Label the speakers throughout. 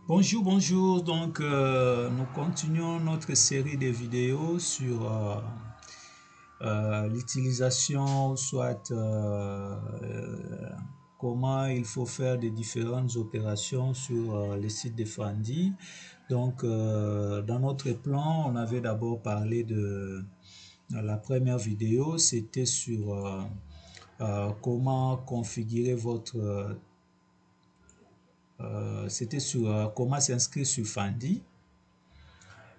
Speaker 1: Bonjour, bonjour. Donc, nous continuons notre série de vidéos sur l'utilisation, soit comment il faut faire des différentes opérations sur le site de Fandy. Donc, dans notre plan, on avait d'abord parlé de la première vidéo, c'était sur comment configurer votre c'était sur comment s'inscrire sur Fandy.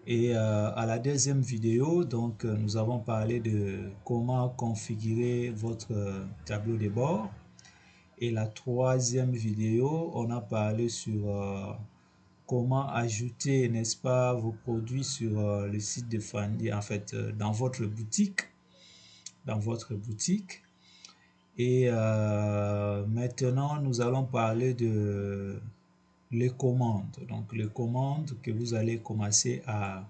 Speaker 1: Et à la deuxième vidéo, donc, nous avons parlé de comment configurer votre tableau de bord. Et la troisième vidéo, on a parlé sur comment ajouter, n'est-ce pas, vos produits sur le site de Fandy, en fait, dans votre boutique. Dans votre boutique. Et maintenant, nous allons parler de les commandes. Donc, les commandes que vous allez commencer à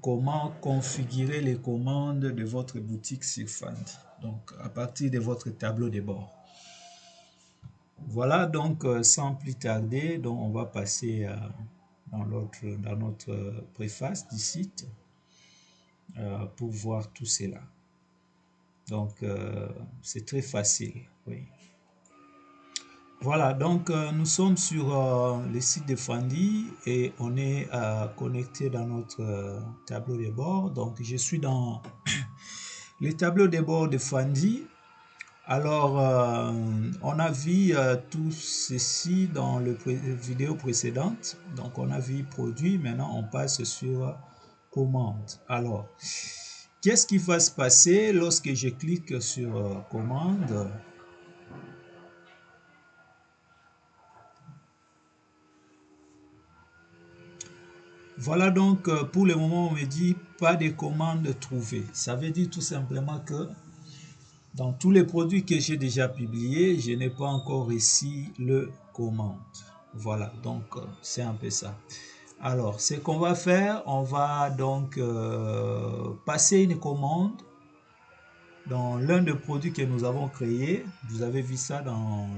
Speaker 1: comment configurer les commandes de votre boutique sur Fandy. Donc, à partir de votre tableau de bord. Voilà, donc, sans plus tarder, donc on va passer dans notre préface du site pour voir tout cela. Donc, c'est très facile, oui. Voilà, donc nous sommes sur le site de Fandy et on est connecté dans notre tableau de bord. Donc, je suis dans le tableau de bord de Fandy. Alors, on a vu tout ceci dans la vidéo précédente. Donc, on a vu produit. Maintenant, on passe sur commande. Alors, qu'est-ce qui va se passer lorsque je clique sur commande? Voilà, donc pour le moment on me dit pas de commande trouvée. Ça veut dire tout simplement que dans tous les produits que j'ai déjà publiés, je n'ai pas encore reçu le commande. Voilà, donc c'est un peu ça. Alors, ce qu'on va faire, on va donc passer une commande dans l'un des produits que nous avons créé. Vous avez vu ça dans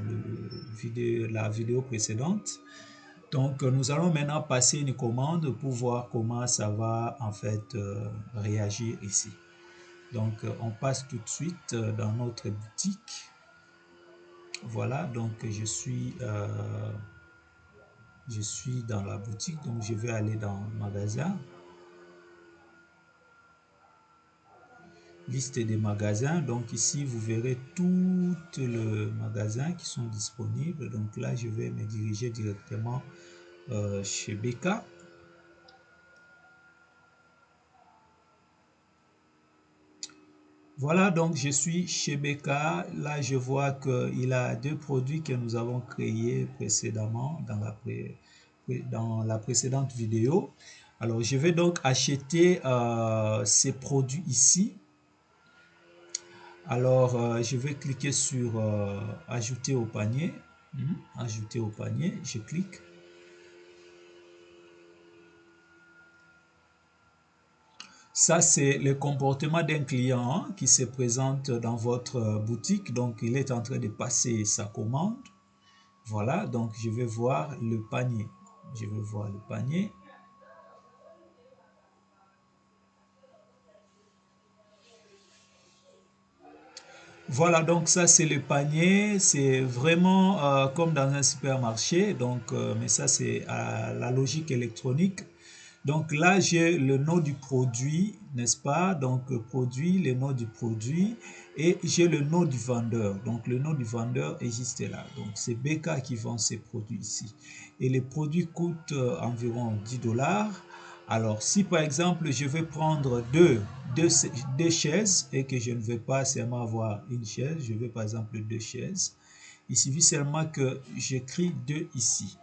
Speaker 1: la vidéo précédente. Donc, nous allons maintenant passer une commande pour voir comment ça va en fait réagir ici. Donc, on passe tout de suite dans notre boutique. Voilà, donc je suis dans la boutique, donc je vais aller dans magasin. Liste des magasins. Donc ici, vous verrez tous les magasins qui sont disponibles. Donc là, je vais me diriger directement chez BK. Voilà, donc je suis chez BK. Là, je vois qu'il a deux produits que nous avons créés précédemment dans la précédente vidéo. Alors, je vais donc acheter ces produits ici. Alors, je vais cliquer sur ajouter au panier. Ajouter au panier, je clique. Ça, c'est le comportement d'un client qui se présente dans votre boutique. Donc, il est en train de passer sa commande. Voilà, donc je vais voir le panier. Je vais voir le panier. Voilà, donc ça c'est le panier. C'est vraiment comme dans un supermarché. Donc, mais ça c'est la logique électronique. Donc là, j'ai le nom du produit, n'est-ce pas? Donc, produit, le nom du produit et j'ai le nom du vendeur. Donc, le nom du vendeur est juste là. Donc, c'est BK qui vend ces produits ici. Et les produits coûtent environ 10 $. Alors, si par exemple, je vais prendre deux chaises et que je ne veux pas seulement avoir une chaise, je veux par exemple deux chaises, il suffit seulement que j'écris deux ici.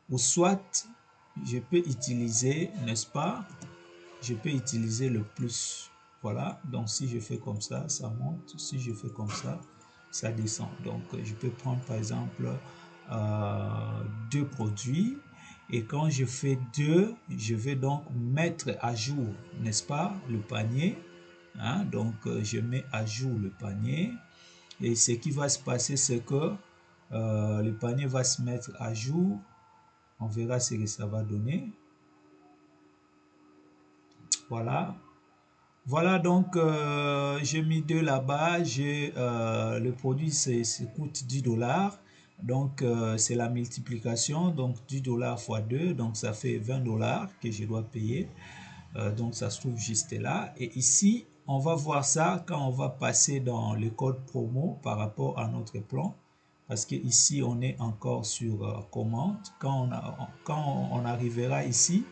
Speaker 1: Ou soit je peux utiliser, n'est-ce pas? Je peux utiliser le plus. Voilà, donc si je fais comme ça, ça monte. Si je fais comme ça descend. Donc je peux prendre par exemple deux produits. Et quand je fais deux, je vais donc mettre à jour, n'est-ce pas, le panier. Hein? Donc je mets à jour le panier. Et ce qui va se passer, c'est que le panier va se mettre à jour. On verra ce que ça va donner. Voilà. Voilà, donc j'ai mis 2 là-bas. J'ai le produit, coûte 10 $. Donc c'est la multiplication. Donc 10 $ fois 2, donc ça fait 20 $ que je dois payer. Donc ça se trouve juste là. Et ici, on va voir ça quand on va passer dans le code promo par rapport à notre plan. Parce que ici, on est encore sur commande. Quand on arrivera ici,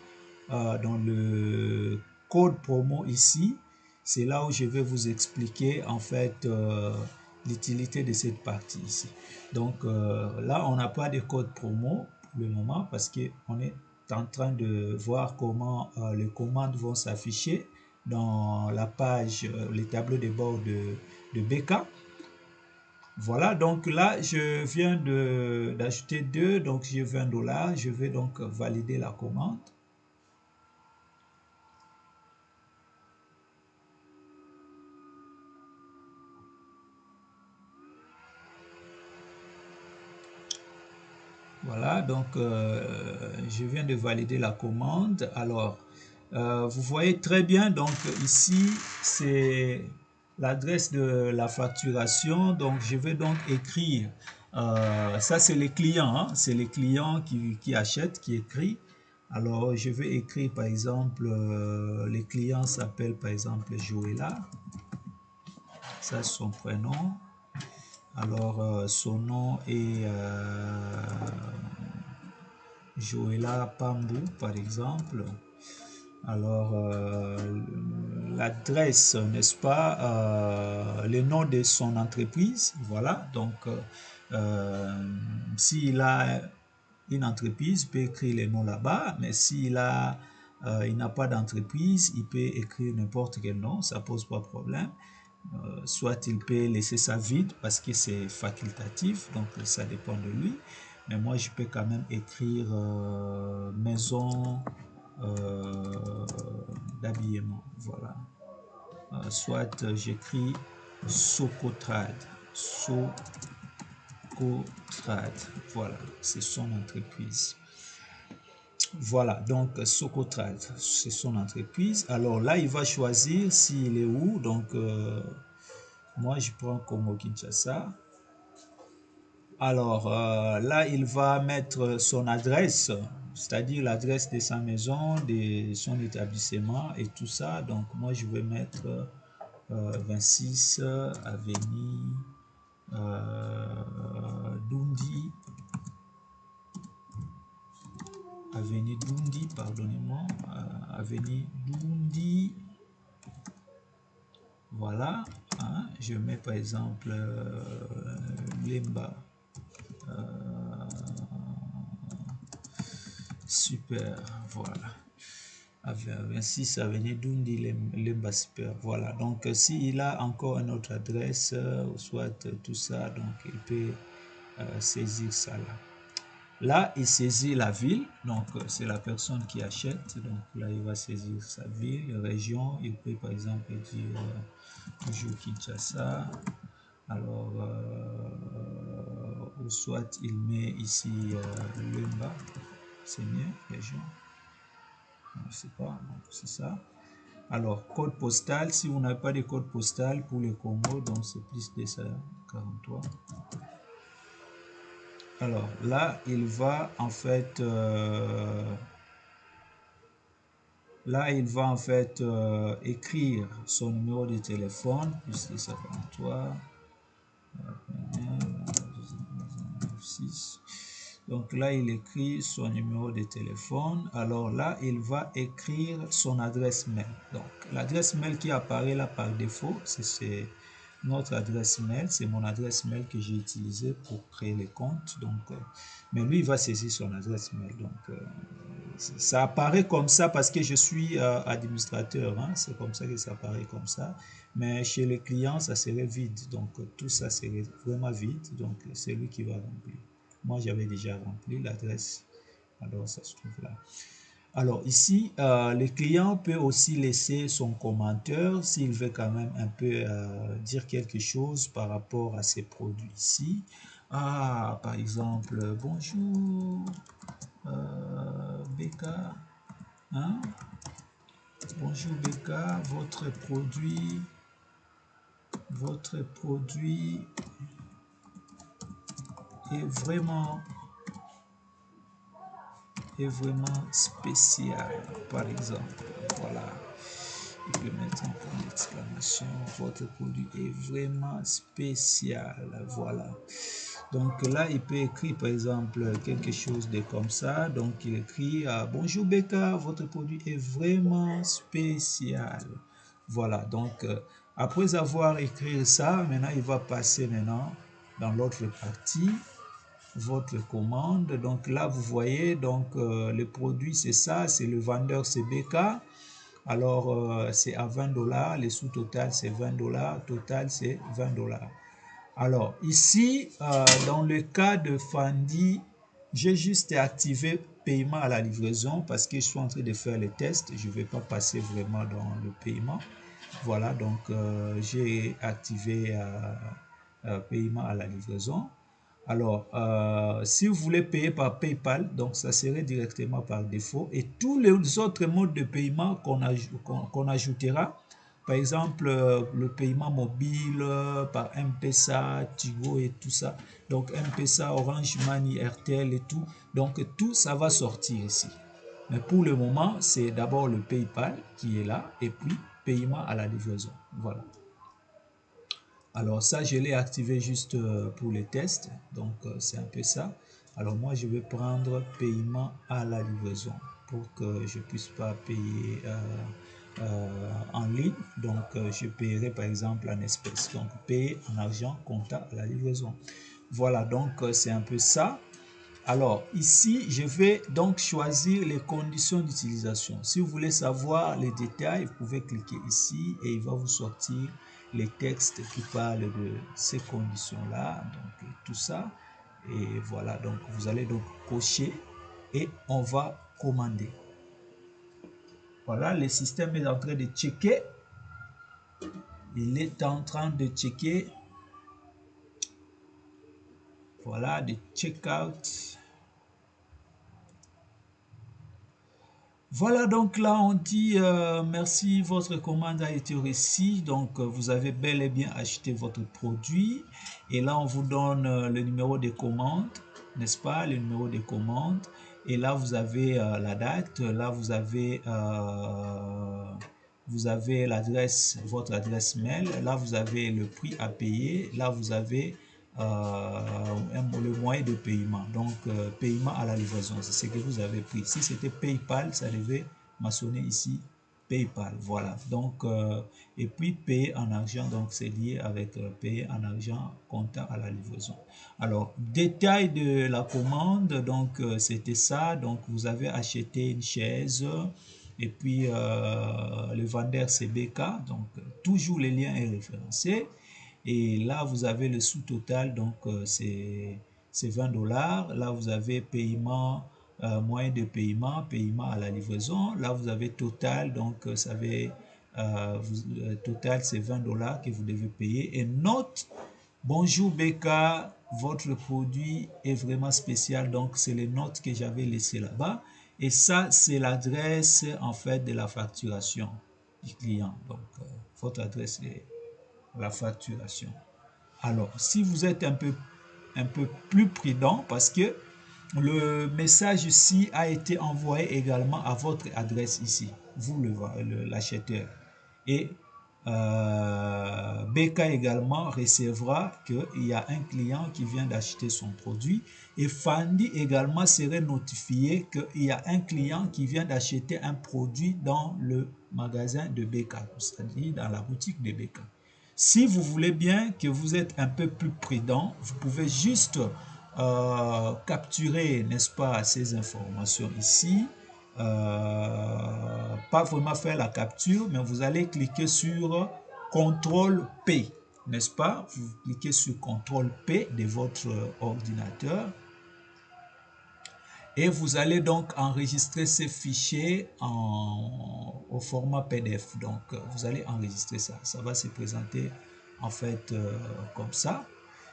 Speaker 1: dans le code promo ici, c'est là où je vais vous expliquer en fait l'utilité de cette partie ici. Donc là, on n'a pas de code promo pour le moment parce qu'on est en train de voir comment les commandes vont s'afficher dans la page, les tableaux de bord de BK. Voilà, donc là, je viens d'ajouter 2, donc j'ai 20 $. Je vais donc valider la commande. Voilà, donc je viens de valider la commande. Alors, vous voyez très bien, donc ici, c'est l'adresse de la facturation. Donc, je vais donc écrire, ça c'est les clients, hein, c'est les clients qui achètent, qui écrivent. Alors, je vais écrire par exemple, les clients s'appellent par exemple Joëlla. Ça c'est son prénom. Alors, son nom est Joëlla Pambou, par exemple. Alors, l'adresse, n'est-ce pas, le nom de son entreprise, voilà. Donc, s'il a une entreprise, il peut écrire le nom là-bas, mais il n'a pas d'entreprise, il peut écrire n'importe quel nom, ça pose pas de problème. Soit il peut laisser ça vide parce que c'est facultatif, donc ça dépend de lui. Mais moi, je peux quand même écrire maison d'habillement. Voilà. Soit j'écris Socotrad. Socotrad. Voilà, c'est son entreprise. Voilà, donc Socotrad, c'est son entreprise. Alors là, il va choisir s'il est où. Donc, moi, je prends Congo Kinshasa. Alors là, il va mettre son adresse, c'est-à-dire l'adresse de sa maison, de son établissement et tout ça. Donc moi, je vais mettre 26 avenue Doundi. Avenue Doundi, pardonnez-moi. Avenue Doundi. Voilà. Hein, je mets par exemple Lemba. Super, voilà. 26 avenue Doundi Lemba Super. Voilà. Donc, s'il a encore une autre adresse, soit tout ça, donc il peut saisir ça là. Là, il saisit la ville, donc c'est la personne qui achète, donc là, il va saisir sa ville, région, il peut par exemple dire bonjour Kinshasa, alors, ou soit il met ici Lemba, c'est mieux, région, je ne sais pas, donc c'est ça. Alors, code postal, si vous n'avez pas de code postal pour le Congo, donc c'est plus de ça, 43. Alors là, il va en fait écrire son numéro de téléphone, plus 43, 6. Donc là, il écrit son numéro de téléphone. Alors là, il va écrire son adresse mail. Donc l'adresse mail qui apparaît là par défaut, c'est notre adresse mail. C'est mon adresse mail que j'ai utilisée pour créer les comptes. Donc, mais lui, il va saisir son adresse mail. Donc, ça apparaît comme ça parce que je suis administrateur. Hein, c'est comme ça que ça apparaît comme ça. Mais chez les clients, ça serait vide. Donc, tout ça serait vraiment vide. Donc, c'est lui qui va remplir. Moi, j'avais déjà rempli l'adresse. Alors, ça se trouve là. Alors, ici, le client peut aussi laisser son commentaire s'il veut quand même un peu dire quelque chose par rapport à ces produits ici. Ah, par exemple, bonjour. BK, hein? Bonjour BK, votre produit est vraiment spécial, par exemple. Voilà. Je peux mettre un point d'exclamation. Votre produit est vraiment spécial. Voilà. Donc là, il peut écrire par exemple quelque chose de comme ça. Donc il écrit bonjour Becca, votre produit est vraiment spécial. Voilà. Donc après avoir écrit ça, maintenant il va passer maintenant dans l'autre partie, votre commande. Donc là, vous voyez, donc le produit c'est ça, c'est le vendeur c'est Becca. Alors c'est à $20, les sous total c'est $20, total c'est $20. Alors ici, dans le cas de Fendi, j'ai juste activé paiement à la livraison parce que je suis en train de faire les tests. Je ne vais pas passer vraiment dans le paiement. Voilà, donc j'ai activé paiement à la livraison. Alors, si vous voulez payer par PayPal, donc ça serait directement par défaut. Et tous les autres modes de paiement qu'on ajoutera, par exemple, le paiement mobile par M-Pesa, Tigo et tout ça. Donc, M-Pesa, Orange Money, RTL et tout. Donc, tout ça va sortir ici. Mais pour le moment, c'est d'abord le PayPal qui est là et puis paiement à la livraison. Voilà. Alors ça, je l'ai activé juste pour les tests. Donc, c'est un peu ça. Alors moi, je vais prendre paiement à la livraison pour que je ne puisse pas payer en ligne. Donc, je paierai par exemple en espèces. Donc, payer en argent comptant à la livraison. Voilà, donc c'est un peu ça. Alors, ici, je vais donc choisir les conditions d'utilisation. Si vous voulez savoir les détails, vous pouvez cliquer ici et il va vous sortir les textes qui parlent de ces conditions-là, donc tout ça. Et voilà, donc vous allez donc cocher et on va commander. Voilà, le système est en train de checker. Il est en train de checker. Voilà, de check out. Voilà, donc là on dit merci, votre commande a été reçue, donc vous avez bel et bien acheté votre produit et là on vous donne le numéro de commande, n'est-ce pas, le numéro de commande, et là vous avez la date, là vous avez l'adresse, votre adresse mail, là vous avez le prix à payer, là vous avez le moyen de paiement, donc paiement à la livraison, c'est ce que vous avez pris. Si c'était PayPal, ça devait mentionner ici PayPal, voilà. Donc et puis payer en argent, donc c'est lié avec payer en argent comptant à la livraison. Alors détail de la commande, donc c'était ça, donc vous avez acheté une chaise et puis le vendeur c'est BK, donc toujours le lien est référencé. Et là, vous avez le sous-total, donc c'est $20. Là, vous avez paiement, moyen de paiement, paiement à la livraison. Là, vous avez total, donc ça savez, total, c'est $20 que vous devez payer. Et note, bonjour BK, votre produit est vraiment spécial, donc c'est les notes que j'avais laissées là-bas. Et ça, c'est l'adresse, en fait, de la facturation du client. Donc, votre adresse est la facturation. Alors, si vous êtes un peu plus prudent, parce que le message ici a été envoyé également à votre adresse ici, vous l'acheteur. Et BK également recevra qu'il y a un client qui vient d'acheter son produit et Fendi également serait notifié qu'il y a un client qui vient d'acheter un produit dans le magasin de BK, c'est-à-dire dans la boutique de BK. Si vous voulez bien que vous êtes un peu plus prudent, vous pouvez juste capturer, n'est-ce pas, ces informations ici. Pas vraiment faire la capture, mais vous allez cliquer sur CTRL P, n'est-ce pas? Vous cliquez sur CTRL P de votre ordinateur et vous allez donc enregistrer ces fichiers au format PDF. Donc, vous allez enregistrer ça. Ça va se présenter en fait comme ça.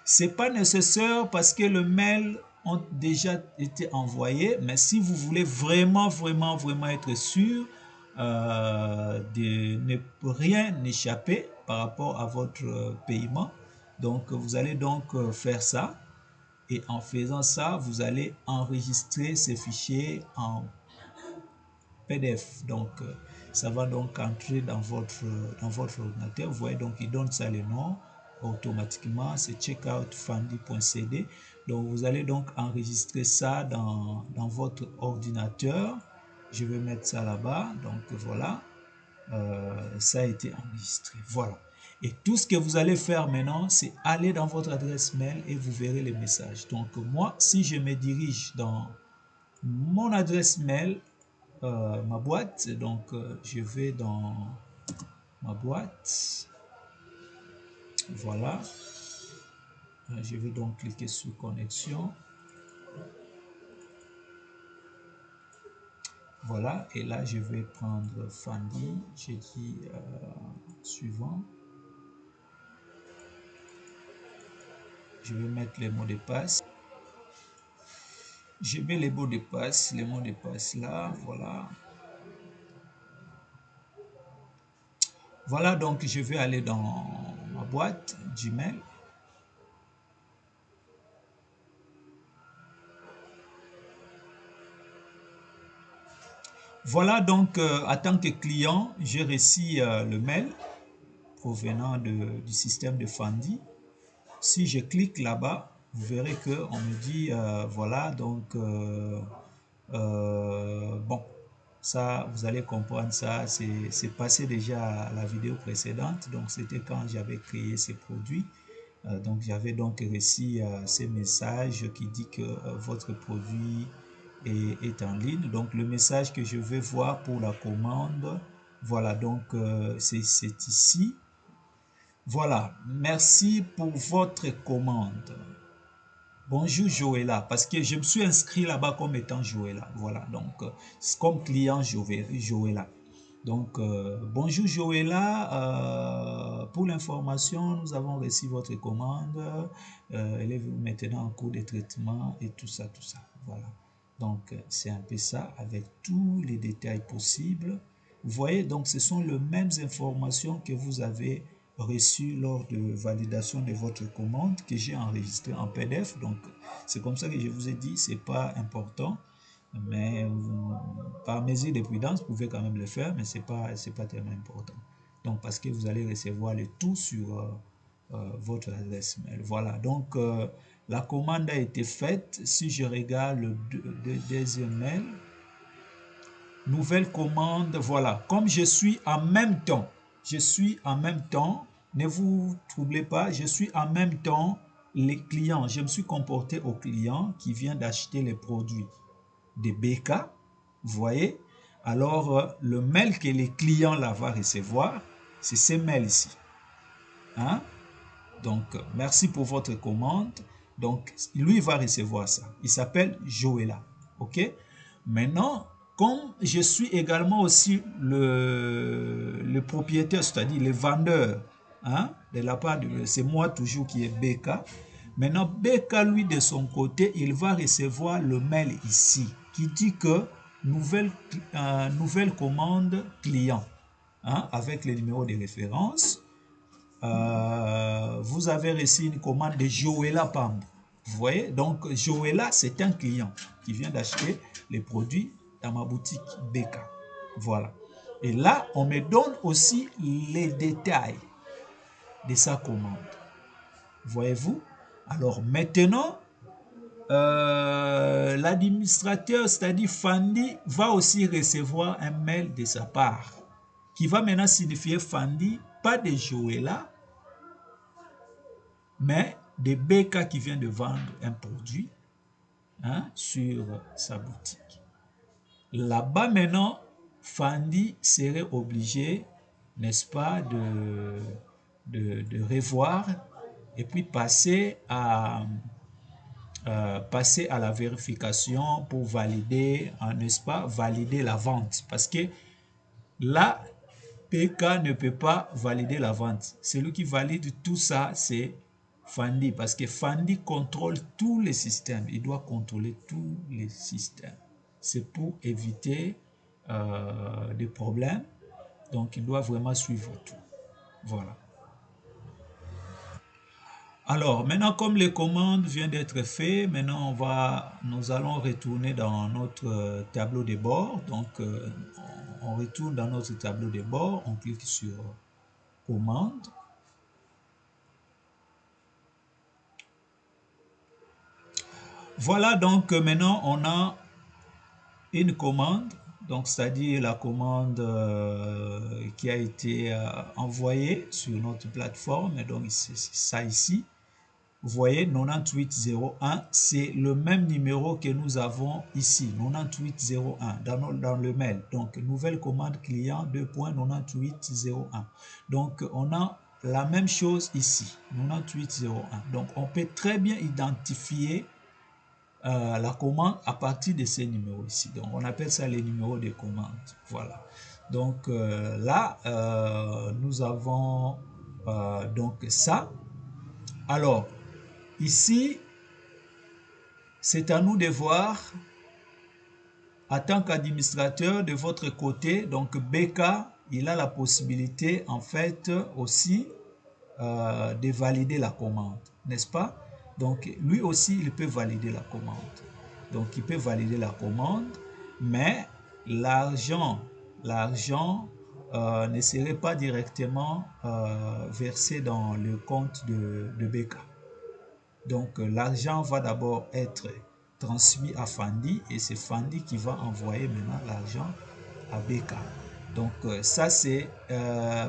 Speaker 1: C'est pas nécessaire parce que le mail ont déjà été envoyés, mais si vous voulez vraiment être sûr de ne rien échapper par rapport à votre paiement, donc vous allez donc faire ça. Et en faisant ça, vous allez enregistrer ces fichiers en PDF. Donc, ça va donc entrer dans votre ordinateur. Vous voyez, donc, il donne ça le nom automatiquement. C'est checkoutfandy.cd. Donc, vous allez donc enregistrer ça dans votre ordinateur. Je vais mettre ça là-bas. Donc, voilà. Ça a été enregistré. Voilà. Et tout ce que vous allez faire maintenant, c'est aller dans votre adresse mail et vous verrez les messages. Donc, moi, si je me dirige dans mon adresse mail, ma boîte, donc je vais dans ma boîte, voilà, je vais donc cliquer sur connexion, voilà, et là je vais prendre Fandy, j'ai dit suivant, je vais mettre les mots de passe, je mets les mots de passe là, voilà. Voilà, donc je vais aller dans ma boîte Gmail. Voilà, donc en tant que client, j'ai reçu le mail provenant du système de Fandy. Si je clique là-bas, vous verrez qu'on me dit, voilà, donc, bon, ça, vous allez comprendre ça, c'est passé déjà à la vidéo précédente, donc c'était quand j'avais créé ces produits. Donc j'avais donc reçu ces messages qui dit que votre produit est en ligne. Donc le message que je vais voir pour la commande, voilà, donc c'est ici. Voilà, merci pour votre commande. Bonjour Joëlla, parce que je me suis inscrit là-bas comme étant Joëlla. Voilà, donc comme client Joëlla. Donc, bonjour Joëlla, pour l'information, nous avons reçu votre commande, elle est maintenant en cours de traitement et tout ça, voilà. Donc, c'est un peu ça, avec tous les détails possibles. Vous voyez, donc ce sont les mêmes informations que vous avez reçues lors de validation de votre commande que j'ai enregistré en PDF. Donc, c'est comme ça que je vous ai dit, c'est pas important. Mais par mesure de prudence, vous pouvez quand même le faire, mais c'est pas tellement important. Donc, parce que vous allez recevoir le tout sur votre adresse mail. Voilà, donc la commande a été faite. Si je regarde le deuxième mail, nouvelle commande, voilà. Comme je suis en même temps, ne vous troublez pas, je suis en même temps les clients. Je me suis comporté au client qui vient d'acheter les produits de BK, vous voyez. Alors, le mail que les clients là va recevoir, c'est ces mails ici. Hein? Donc, merci pour votre commande. Donc, lui va recevoir ça. Il s'appelle Joëlla. OK? Maintenant, comme je suis également aussi le propriétaire, c'est-à-dire le vendeur, hein, de la part de, c'est moi toujours qui est BK. Maintenant, BK, lui, de son côté, il va recevoir le mail ici qui dit que nouvelle commande client, hein, avec le numéro de référence. Vous avez reçu une commande de Joëlla Pamb. Vous voyez, donc Joëlla, c'est un client qui vient d'acheter les produits dans ma boutique BK. Voilà. Et là, on me donne aussi les détails de sa commande. Voyez-vous? Alors maintenant, l'administrateur, c'est-à-dire Fandy, va aussi recevoir un mail de sa part qui va maintenant signifier Fandy, pas de Joëlla, mais de BK qui vient de vendre un produit, hein, sur sa boutique. Là-bas maintenant, Fandy serait obligé, n'est-ce pas, de revoir et puis passer à la vérification pour valider, n'est-ce pas, valider la vente. Parce que là, PK ne peut pas valider la vente. Celui qui valide tout ça, c'est Fandi, parce que Fandi contrôle tous les systèmes. Il doit contrôler tous les systèmes. C'est pour éviter des problèmes. Donc, il doit vraiment suivre tout. Voilà. Alors, maintenant, comme les commandes viennent d'être faites, maintenant, nous allons retourner dans notre tableau de bord. Donc, on retourne dans notre tableau de bord. On clique sur commande. Voilà, donc maintenant, on a une commande. Donc, c'est-à-dire la commande qui a été envoyée sur notre plateforme. Et donc, c'est ça ici. Vous voyez, 9801, c'est le même numéro que nous avons ici, 9801, dans le mail. Donc, nouvelle commande client 2.9801. Donc, on a la même chose ici, 9801. Donc, on peut très bien identifier la commande à partir de ces numéros ici. Donc, on appelle ça les numéros de commande. Voilà. Donc, là, nous avons donc ça. Alors, ici, c'est à nous de voir, en tant qu'administrateur de votre côté, donc BK, il a la possibilité en fait aussi de valider la commande, n'est-ce pas? Donc lui aussi, il peut valider la commande. Donc il peut valider la commande, mais l'argent ne serait pas directement versé dans le compte de BK. Donc, l'argent va d'abord être transmis à Fandi et c'est Fandi qui va envoyer maintenant l'argent à BK. Donc, ça, c'est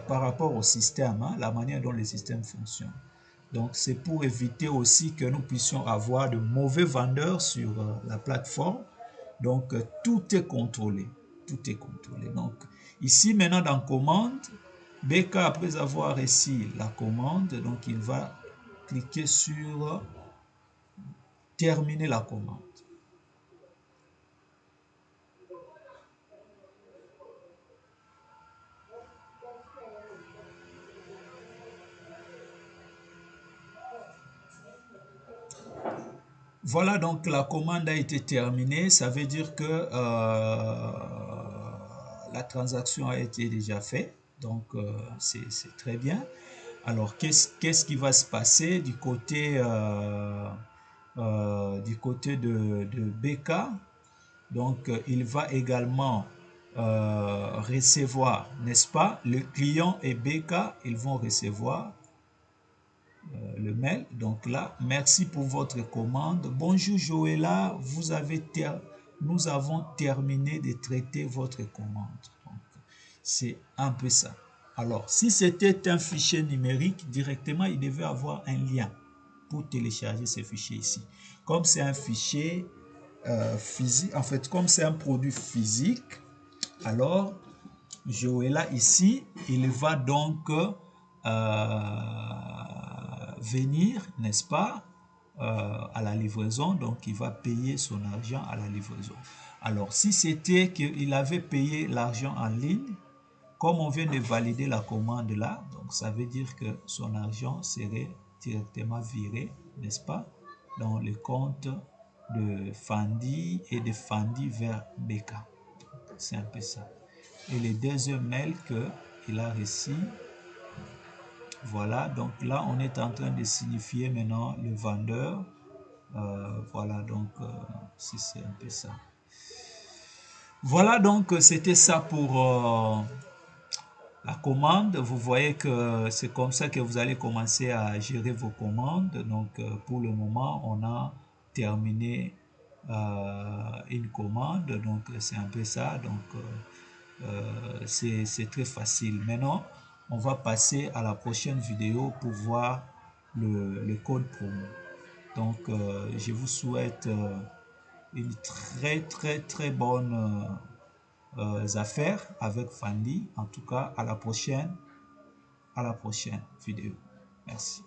Speaker 1: par rapport au système, hein, la manière dont le système fonctionne. Donc, c'est pour éviter aussi que nous puissions avoir de mauvais vendeurs sur la plateforme. Donc, tout est contrôlé. Tout est contrôlé. Donc, ici, maintenant, dans commande, BK, après avoir reçu la commande, donc il va cliquer sur terminer la commande. Voilà, donc la commande a été terminée. Ça veut dire que la transaction a été déjà faite. Donc, c'est très bien. Alors, qu'est-ce qui va se passer du côté de BK? Donc, il va également recevoir, n'est-ce pas? Le client et BK, ils vont recevoir le mail. Donc là, merci pour votre commande. Bonjour Joëlla, nous avons terminé de traiter votre commande. C'est un peu ça. Alors, si c'était un fichier numérique, directement, il devait avoir un lien pour télécharger ce fichier ici. Comme c'est un fichier physique, en fait, comme c'est un produit physique, alors Joëlla ici, il va donc venir, n'est-ce pas, à la livraison. Donc, il va payer son argent à la livraison. Alors, si c'était qu'il avait payé l'argent en ligne, comme on vient de valider la commande là, donc ça veut dire que son argent serait directement viré, n'est-ce pas, dans le compte de Fandi et de Fandi vers BK. C'est un peu ça. Et le deuxième mail qu'il a reçu, voilà, donc là on est en train de signifier maintenant le vendeur. Voilà, donc c'est un peu ça. Voilà, donc c'était ça pour la commande. Vous voyez que c'est comme ça que vous allez commencer à gérer vos commandes. Donc pour le moment, on a terminé une commande. Donc c'est un peu ça. Donc c'est très facile. Maintenant, on va passer à la prochaine vidéo pour voir le code promo. Donc, je vous souhaite une très bonne affaire avec Fandi. En tout cas, à la prochaine vidéo. Merci.